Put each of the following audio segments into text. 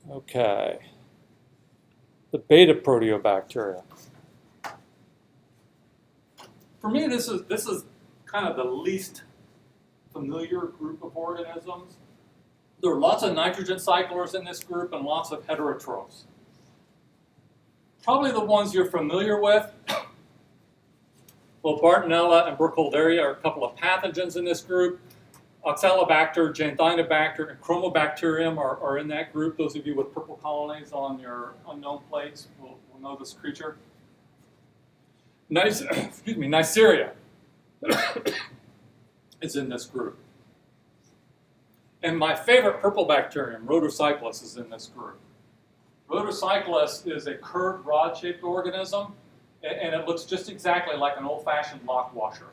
Okay. The Beta-proteobacteria. For me, this is kind of the least familiar group of organisms. There are lots of nitrogen cyclers in this group and lots of heterotrophs. Probably the ones you're familiar with. Well, Bartonella and Burkholderia are a couple of pathogens in this group. Oxalobacter, Xanthionobacter, and Chromobacterium are in that group. Those of you with purple colonies on your unknown plates will know this creature. Neisseria is in this group. And my favorite purple bacterium, Rhodocyclus, is in this group. Rhodocyclus is a curved, rod-shaped organism, and it looks just exactly like an old-fashioned lock washer.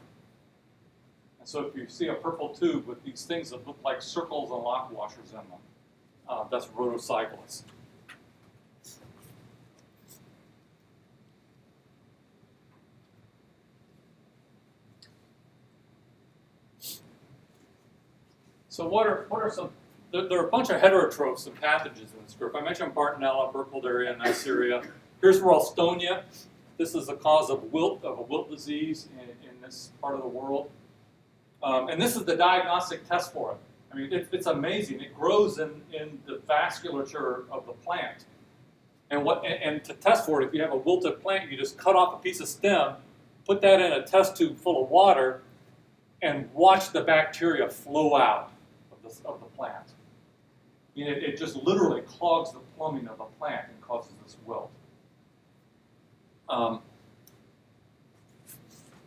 And so if you see a purple tube with these things that look like circles and lock washers in them, that's Rhodocyclus. So what are some? There are a bunch of heterotrophs and pathogens in this group. I mentioned Bartonella, Burkholderia, and Neisseria. Here's Ralstonia. This is the cause of a wilt disease in this part of the world. And this is the diagnostic test for it. I mean, it's amazing. It grows in the vasculature of the plant. And to test for it, if you have a wilted plant, you just cut off a piece of stem, put that in a test tube full of water, and watch the bacteria flow out of the plant. I mean, it just literally clogs the plumbing of the plant and causes this wilt.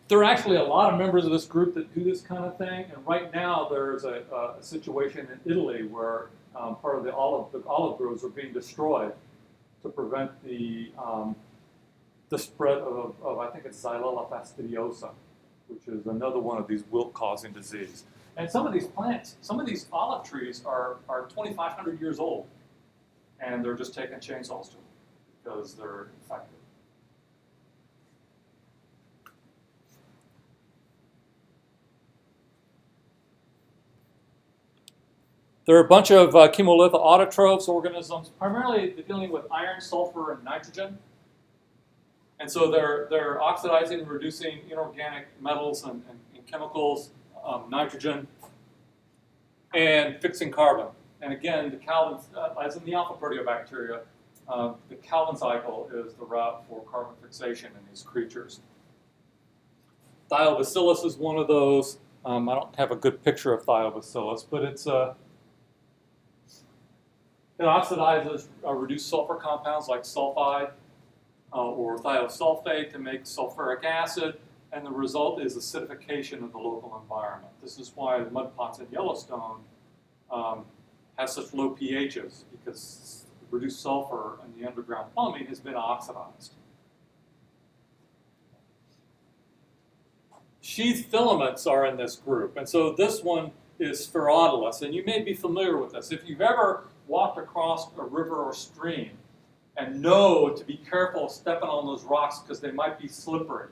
There are actually a lot of members of this group that do this kind of thing, and right now there's a situation in Italy where part of the olive groves are being destroyed to prevent the spread of I think it's Xylella fastidiosa, which is another one of these wilt-causing disease. And some of these plants, some of these olive trees are 2,500 years old, and they're just taking chainsaws to them because they're infected. There are a bunch of chemolithic autotrophs, organisms, primarily dealing with iron, sulfur, and nitrogen. And so they're oxidizing and reducing inorganic metals and chemicals, nitrogen, and fixing carbon. And again, the Calvin, as in the alpha proteobacteria, the Calvin cycle is the route for carbon fixation in these creatures. Thiobacillus is one of those. I don't have a good picture of Thiobacillus, but it oxidizes reduced sulfur compounds like sulfide or thiosulfate to make sulfuric acid, and the result is acidification of the local environment. This is why the mud pots in Yellowstone have such low pHs, because reduced sulfur in the underground plumbing has been oxidized. Sheath filaments are in this group, and so this one is Spherodilus, and you may be familiar with this. If you've ever walked across a river or stream and know to be careful stepping on those rocks because they might be slippery,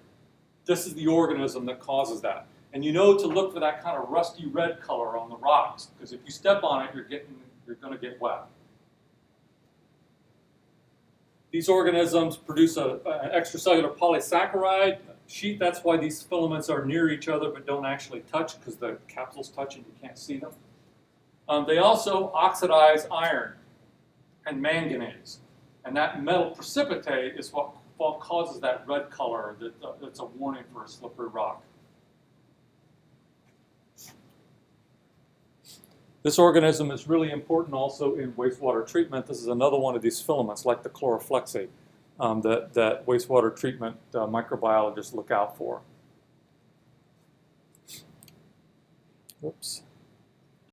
this is the organism that causes that. And you know to look for that kind of rusty red color on the rocks, because if you step on it, you're going to get wet. These organisms produce an extracellular polysaccharide sheet. That's why these filaments are near each other but don't actually touch, because the capsules touch and you can't see them. They also oxidize iron and manganese. And that metal precipitate is what causes that red color that's a warning for a slippery rock. This organism is really important also in wastewater treatment. This is another one of these filaments, like the chloroflexate, that wastewater treatment microbiologists look out for. Whoops.